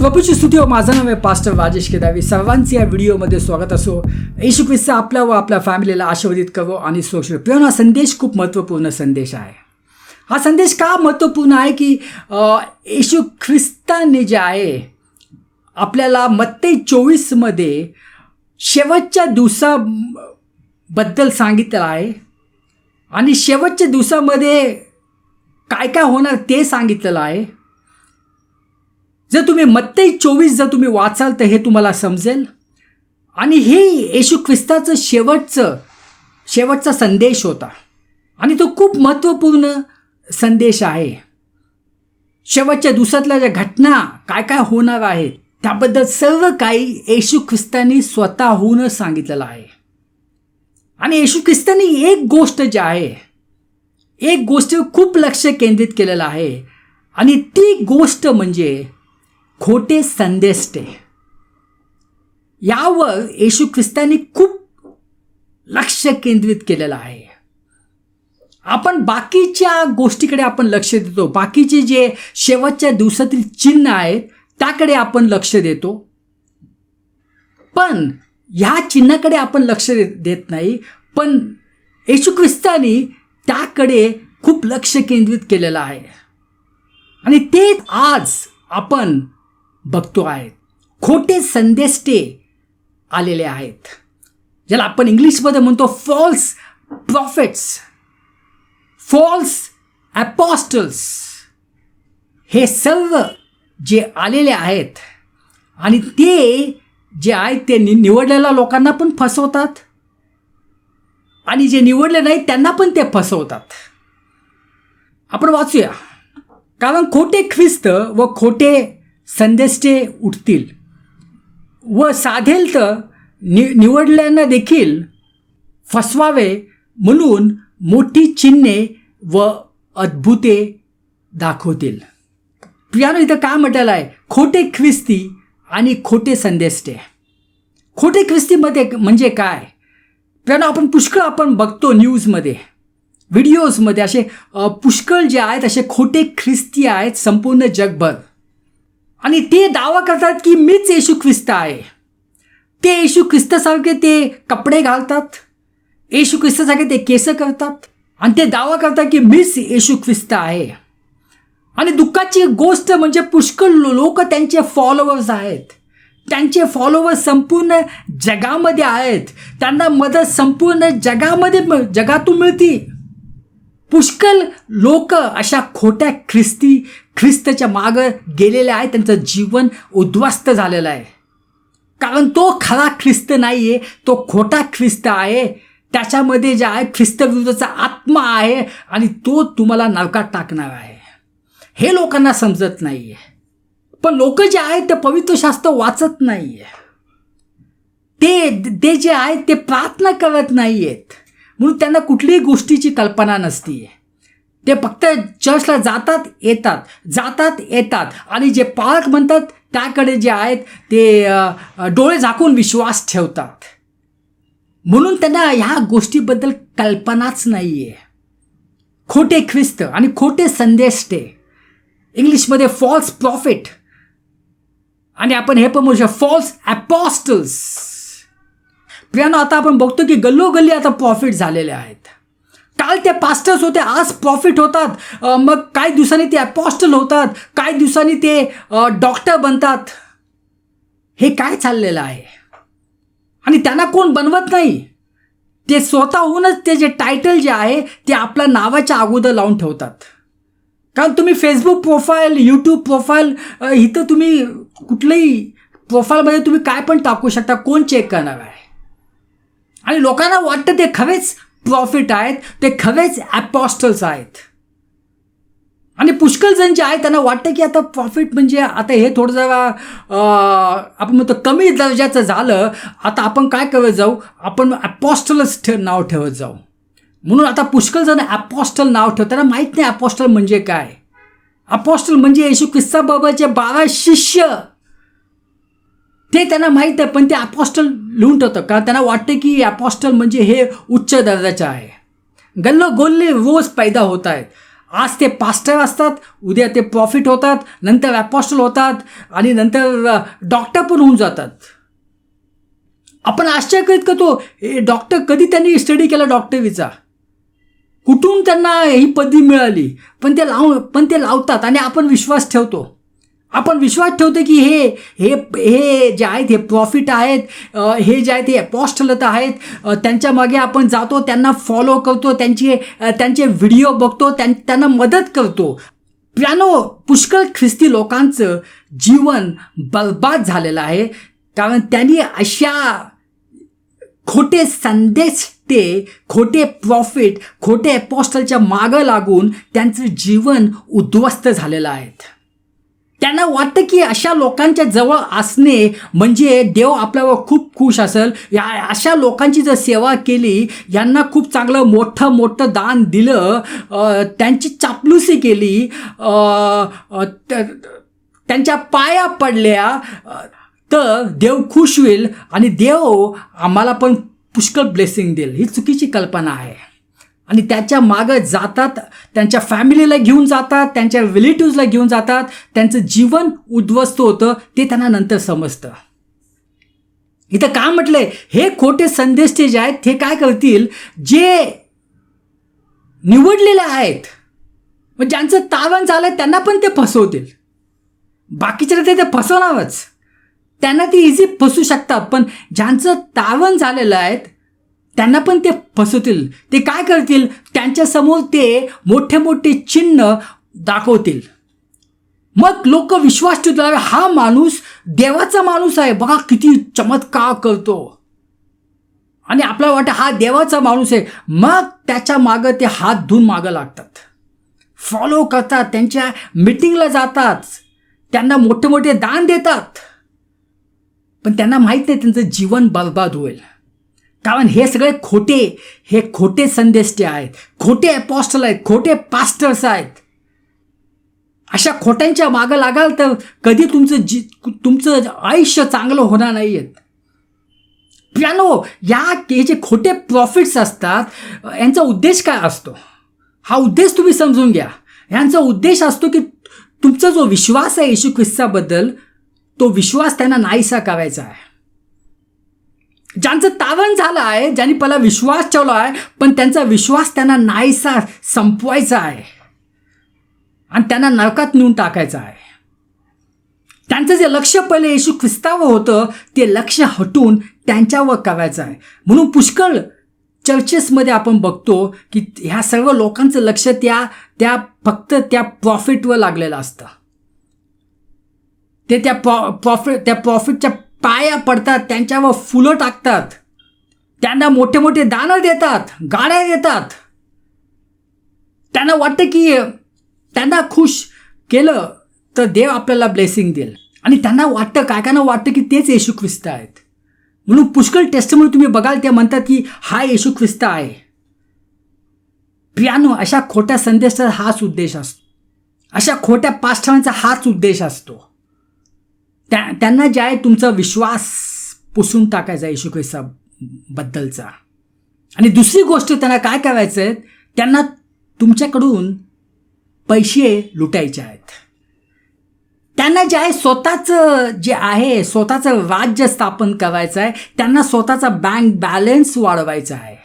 प्रभूची स्तुती हो. माझं नाव आहे पास्टर राजेश केदावी. सर्वांचे या व्हिडिओमध्ये स्वागत असो. येशू ख्रिस्त आपला व आपल्या फॅमिलीला आशीर्वादित करो आणि सुरक्षित ठेवो. हा संदेश खूप महत्त्वपूर्ण संदेश आहे. हा संदेश का महत्त्वपूर्ण आहे की येशू ख्रिस्ताने जे आहे आपल्याला मत्ती 24मध्ये शेवटच्या दिवसाबद्दल सांगितलं आहे आणि शेवटच्या दिवसामध्ये काय काय होणार ते सांगितलेलं आहे. जर तुम्ही मत्ती 24 जर तुम्ही वाचाल तर हे तुम्हाला समजेल. आणि हे येशू ख्रिस्ताचं शेवटचा संदेश होता आणि तो खूप महत्त्वपूर्ण संदेश आहे. शेवटच्या दिवसातल्या ज्या घटना काय काय होणार आहेत त्याबद्दल सर्व काही येशू ख्रिस्तांनी स्वतःहून सांगितलेलं आहे. आणि येशू ख्रिस्तांनी एक गोष्ट जी आहे एक गोष्टीवर खूप लक्ष केंद्रित केलेलं आहे आणि ती गोष्ट म्हणजे खोटे संदेष्टे. यावर येशू ख्रिस्तांनी खूप लक्ष केंद्रित केलेलं आहे. आपण बाकीच्या गोष्टीकडे आपण लक्ष देतो, बाकीचे जे शेवटच्या दिवसातील चिन्ह आहेत त्याकडे आपण लक्ष देतो, पण ह्या चिन्हाकडे आपण लक्ष देत नाही. पण येशू ख्रिस्तांनी त्याकडे खूप लक्ष केंद्रित केलेलं आहे आणि ते आज आपण बघतो आहेत. खोटे संदेष्टे आलेले आहेत, ज्याला आपण इंग्लिशमध्ये म्हणतो फॉल्स प्रॉफिट्स, फॉल्स ॲपॉस्टल्स. हे सर्व जे आलेले आहेत आणि ते जे आहेत ते निवडलेल्या लोकांना पण फसवतात आणि जे निवडले नाहीत त्यांना पण ते फसवतात. आपण वाचूया. कारण खोटे ख्रिस्त व खोटे संदेष्टे उठतील व साधेल तर निवडल्यांना देखील फसवावे म्हणून मोठी चिन्हे व अद्भुते दाखवतील. प्रियानो, इथं काय म्हटलेलं आहे? खोटे ख्रिस्ती आणि खोटे संदेष्टे. खोटे ख्रिस्तीमध्ये म्हणजे काय? प्रियानो, आपण पुष्कळ बघतो न्यूजमध्ये, व्हिडिओजमध्ये असे पुष्कळ जे आहेत असे खोटे ख्रिस्ती आहेत संपूर्ण जगभर. आणि ते दावा करतात की मीच येशू ख्रिस्त आहे. ते येशू ख्रिस्तासारखे ते कपडे घालतात, येशू ख्रिस्तासारखे ते केस करतात आणि ते दावा करतात की मीच येशू ख्रिस्त आहे. आणि दुःखाची गोष्ट म्हणजे पुष्कळ लोक त्यांचे फॉलोअर्स आहेत, त्यांचे फॉलोअर्स संपूर्ण जगामध्ये आहेत, त्यांना मदत संपूर्ण जगातून मिळते. पुष्कळ लोक अशा खोट्या ख्रिस्ताच्या मागं गेलेले आहेत. त्यांचं जीवन उद्ध्वस्त झालेलं आहे कारण तो खरा ख्रिस्त नाही आहे, तो खोटा ख्रिस्त आहे. त्याच्यामध्ये जे आहे ख्रिस्तविरुद्धचा आत्मा आहे आणि तो तुम्हाला नरकात टाकणार आहे. हे लोकांना समजत नाही आहे. पण लोक जे आहेत ते पवित्र शास्त्र वाचत नाही आहे, ते जे आहेत ते प्रार्थना करत नाही आहेत, म्हणून त्यांना कुठलीही गोष्टीची कल्पना नसती. ते फक्त चर्चला जातात येतात आणि जे पालक म्हणतात त्याकडे जे आहेत ते डोळे झाकून विश्वास ठेवतात, म्हणून त्यांना ह्या गोष्टीबद्दल कल्पनाच नाही आहे. खोटे ख्रिस्त आणि खोटे संदेष्टे, इंग्लिशमध्ये फॉल्स प्रॉफिट आणि आपण हे पण म्हणू शकतो फॉल्स ॲपॉस्टल्स. प्रियानो, आता आपण बघतो की गल्लोगल्ली आता प्रॉफिट झालेले आहेत. काल ते पास्टर्स होते, आज प्रॉफिट होतात, मग काही दिवसांनी ते ॲपॉस्टल होतात, काही दिवसांनी ते डॉक्टर बनतात. हे काय चाललेलं आहे? आणि त्यांना कोण बनवत नाही, ते स्वतःहूनच ते जे टायटल जे आहे ते आपल्या नावाच्या अगोदर लावून ठेवतात. कारण तुम्ही फेसबुक प्रोफाईल, यूट्यूब प्रोफाईल, इथं तुम्ही कुठल्याही प्रोफाईलमध्ये तुम्ही काय पण टाकू शकता, कोण चेक करणार आहे? आणि लोकांना वाटतं ते खरेच प्रॉफिट आहेत, ते खरेच ॲपॉस्टल्स आहेत. आणि पुष्कळ जण जे आहे त्यांना वाटतं की आता प्रॉफिट म्हणजे आता हे थोडं जरा आपण म्हणतो कमी दर्जाचं झालं, आता आपण काय करत जाऊ, आपण ॲपॉस्टलच नाव ठेवत जाऊ. म्हणून आता पुष्कळ जण ॲपॉस्टल नाव ठेवतात. त्यांना माहीत नाही ॲपॉस्टल म्हणजे काय. ॲपॉस्टल म्हणजे येशू ख्रिस्ताबाबतचे 12 शिष्य, ते त्यांना माहीत आहे, पण ते ॲपॉस्टल लिहून ठेवतं कारण त्यांना वाटतं की ॲपॉस्टल म्हणजे हे उच्च दर्जाचं आहे. गल्लोगल्ली रोज पैदा होत आहेत आज ते पास्टर असतात, उद्या ते प्रॉफिट होतात, नंतर ॲपॉस्टल होतात आणि नंतर डॉक्टर पण होऊन जातात. आपण आश्चर्यचकित करतो, डॉक्टर कधी त्यांनी स्टडी केला डॉक्टरीचा, कुठून त्यांना ही पदवी मिळाली, पण ते लावतात आणि आपण विश्वास ठेवतो. आपण विश्वास ठेवतो की हे जे आहेत हे प्रॉफिट आहेत, हे जे आहेत हे अपॉस्टल आहेत, त्यांच्या मागे आपण जातो, त्यांना फॉलो करतो, त्यांचे व्हिडिओ बघतो, त्यांना मदत करतो. पुष्कळ ख्रिस्ती लोकांचं जीवन बर्बाद झालेलं आहे, कारण त्यांनी अशा खोटे संदेश, खोटे प्रॉफिट, खोटे अपॉस्टलच्या मागं लागून त्यांचं जीवन उद्ध्वस्त झालेलं आहे. त्यांना वाटतं की अशा लोकांच्या जवळ असणे म्हणजे देव आपल्यावर खूप खुश असेल, अशा लोकांची जर सेवा केली, यांना खूप चांगलं मोठं दान दिलं, त्यांची चापलुसी केली, त्यांच्या पाया पडल्या, तर देव खुश होईल आणि देव आम्हाला पण पुष्कळ ब्लेसिंग देईल. ही चुकीची कल्पना आहे. आणि त्याच्या मागं जातात, त्यांच्या फॅमिलीला घेऊन जातात, त्यांच्या रिलेटिव्सला घेऊन जातात, त्यांचं जीवन उद्ध्वस्त होतं, ते त्यांना नंतर समजतं. इथं काय म्हटलंय, हे खोटे संदेश जे आहेत ते काय करतील, जे निवडलेले आहेत, मग ज्यांचं तारण झालंय त्यांना पण ते फसवतील. बाकीच्या ते फसवणारच, त्यांना ते इझी फसू शकतात, पण ज्यांचं तारण झालेलं आहे त्यांना पण ते फसवतील. ते काय करतील, त्यांच्यासमोर ते मोठे चिन्ह दाखवतील. मग लोक विश्वास ठेवतील, हा माणूस देवाचा माणूस आहे, बघा किती चमत्कार करतो, आणि आपल्याला वाटतं हा देवाचा माणूस आहे. मग त्याच्या मागं ते हात धुवून मागं लागतात, फॉलो करतात, त्यांच्या मीटिंगला जातात, त्यांना मोठे दान देतात, पण त्यांना माहीत नाही त्यांचं जीवन बर्बाद होईल. कारण हे सगळे खोटे संदेश जे आहेत, खोटे अपॉस्टल आहेत, खोटे पास्टर्स आहेत. अशा खोट्यांच्या मागं लागाल तर कधी तुमचं आयुष्य चांगलं होणार नाही आहेत. हे जे खोटे प्रॉफिट्स असतात, यांचा उद्देश काय असतो, हा उद्देश तुम्ही समजून घ्या. यांचा उद्देश असतो की तुमचा जो विश्वास आहे येशू ख्रिस्ताबद्दल, तो विश्वास त्यांना नाहीसा करायचा आहे. ज्यांचं तारण झालं आहे, ज्यांनी पहिला विश्वास ठेवला आहे, पण त्यांचा विश्वास त्यांना नाहीसा संपवायचा आहे आणि त्यांना नरकात नेऊन टाकायचं आहे. त्यांचं जे लक्ष पहिले येशू ख्रिस्तावर होतं, ते लक्ष हटून त्यांच्यावर करायचं आहे. म्हणून पुष्कळ चर्चेसमध्ये आपण बघतो की ह्या सर्व लोकांचं लक्ष फक्त त्या प्रॉफिटवर लागलेलं असतं. ते त्या प्रॉफिटच्या पाया पडतात, त्यांच्यावर फुलं टाकतात, त्यांना मोठे दानं देतात, गाड्या देतात. त्यांना वाटतं की त्यांना खुश केलं तर देव आपल्याला ब्लेसिंग देईल, आणि त्यांना वाटतं की तेच येशू ख्रिस्त आहेत. म्हणून पुष्कळ टेस्टमनी तुम्ही बघाल, ते म्हणतात की हा येशू ख्रिस्त आहे. अशा खोट्या संदेशाचा हाच उद्देश असतो, अशा खोट्या पास्टरांचा हाच उद्देश असतो. त्यांना जे आहे तुमचा विश्वास पुसून टाकायचा येशू ख्रिस्ताबद्दलचा. आणि दुसरी गोष्ट त्यांना काय करायचं आहे, त्यांना तुमच्याकडून पैसे लुटायचे आहेत. त्यांना जे आहे स्वतःचं राज्य स्थापन करायचं आहे, त्यांना स्वतःचा बँक बॅलन्स वाढवायचा आहे,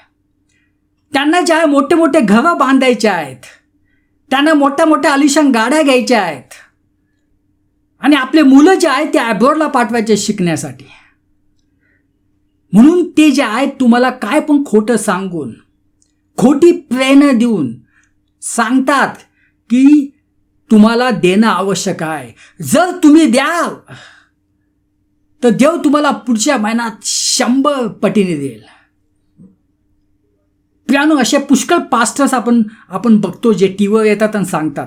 त्यांना जे आहे मोठे घरं बांधायचे आहेत, त्यांना मोठ्या आलिशान गाड्या घ्यायच्या आहेत, आणि आपले मुलं जे आहेत ते अब्रॉडला पाठवायचे शिकण्यासाठी. म्हणून ते जे आहेत तुम्हाला काय पण खोटं सांगून, खोटी प्रेरणा देऊन सांगतात की तुम्हाला देणं आवश्यक आहे. जर तुम्ही द्याल तर देव तुम्हाला पुढच्या महिन्यात 100 पटीने देईल. असे पुष्कळ पास्टर्स आपण बघतो जे टीव्हीवर येतात आणि सांगतात.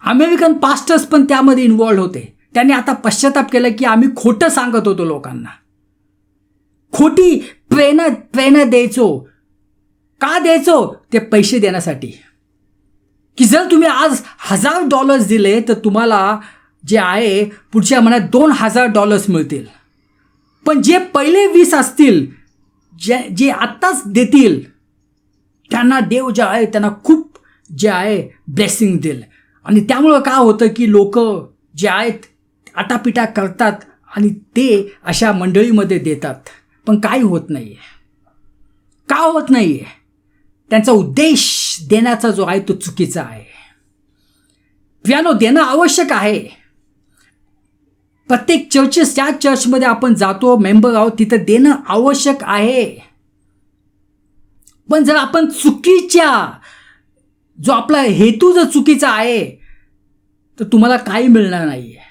अमेरिकन पास्टर्स पण त्यामध्ये इन्व्हॉल्व होते. त्यांनी आता पश्चाताप केला की आम्ही खोटं सांगत होतो लोकांना, खोटी प्रेरणा द्यायचो. का द्यायचो? ते पैसे देण्यासाठी, की जर तुम्ही आज $1000 दिले तर तुम्हाला जे आहे पुढच्या महिन्यात $2000 मिळतील. पण जे पहिले 20 असतील, जे आत्ताच देतील, त्यांना देव जे आहे त्यांना खूप जे आहे ब्लेसिंग देईल. आणि त्यामुळं काय होतं की लोक जे आहेत आटापिटा करतात आणि ते अशा मंडळीमध्ये देतात, पण काही होत नाही आहे. का होत नाही आहे? त्यांचा उद्देश देण्याचा जो आहे तो चुकीचा आहे. पियानो देणं आवश्यक आहे. प्रत्येक चर्चेस, ज्या चर्चमध्ये आपण जातो, मेंबर आहोत, तिथं देणं आवश्यक आहे. पण जर आपण चुकीच्या, जो आपला हेतू जर चुकीचा आहे, तर तुम्हाला काही मिळणार नाही आहे.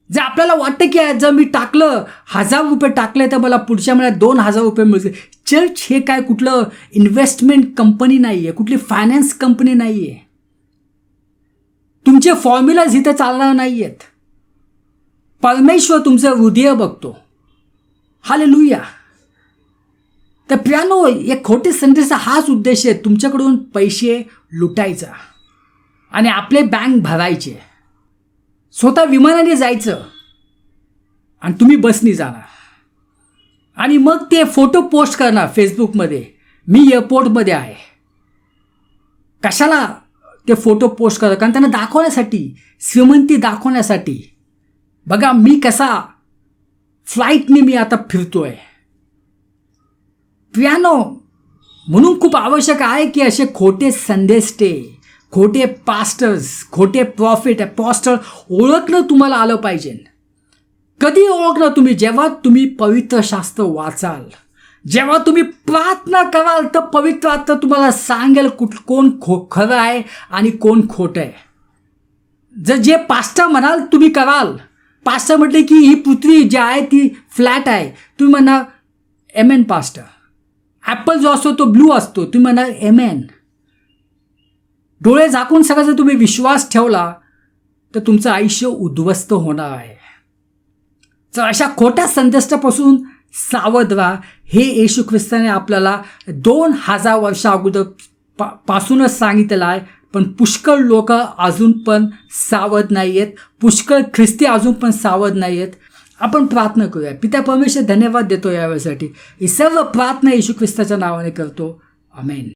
जर आपल्याला वाटतं की जर मी टाकलं, 1000 रुपये टाकले तर मला पुढच्या महिन्यात 2000 रुपये मिळतील. चर्च हे काय कुठलं इन्व्हेस्टमेंट कंपनी नाही आहे, कुठली फायनान्स कंपनी नाही आहे. तुमचे फॉर्म्युलाज इथं चालणार नाही आहेत. परमेश्वर तुमचं हृदय बघतो. हालेलुया. तर प्रियानो, एक खोटे संदेश हाच उद्देश आहे, तुमच्याकडून पैसे लुटायचा आणि आपले बँक भरायचे. स्वतः विमानाने जायचं आणि तुम्ही बसनी जाणार आणि मग ते फोटो पोस्ट करणार फेसबुकमध्ये, मी एअरपोर्टमध्ये आहे. कशाला ते फोटो पोस्ट करतात? कारण त्यांना दाखवण्यासाठी, श्रीमंती दाखवण्यासाठी. बघा मी कसा फ्लाईटने मी आता फिरतोय. पियानो, म्हणून खूप आवश्यक आहे की असे खोटे संदेश, खोटे पास्टर्स, खोटे प्रॉफिट, पॉस्टर ओळखणं तुम्हाला आलं पाहिजे. कधी ओळखणं तुम्ही? जेव्हा तुम्ही पवित्र शास्त्र वाचाल, जेव्हा तुम्ही प्रार्थना कराल, तर पवित्र आत्मा तुम्हाला सांगेल कोण खरं आहे आणि कोण खोटं आहे. जर जे पास्टर म्हणाल तुम्ही कराल, पास्टर म्हटले की ही पृथ्वी जी आहे ती फ्लॅट आहे, तुम्ही म्हणा एमेन पास्टर. ॲपल जो असतो तो ब्लू असतो, तुम्ही म्हणा एमेन. डोळे झाकून सगळं जर तुम्ही विश्वास ठेवला तर तुमचं आयुष्य उद्ध्वस्त होणार आहे. तर अशा खोट्या संदेशापासून सावध व्हा. हे येशू ख्रिस्ताने आपल्याला 2000 वर्षा अगोदर पासूनच सांगितलेलं आहे. पण पुष्कळ लोक अजून पण सावध नाही आहेत, पुष्कळ ख्रिस्ती अजून पण सावध नाही आहेत. आपण प्रार्थना करूया. पिता परमेश्वर, धन्यवाद देतो यावेळेसाठी. ही सर्व प्रार्थना येशू ख्रिस्ताच्या नावाने करतो. आमेन.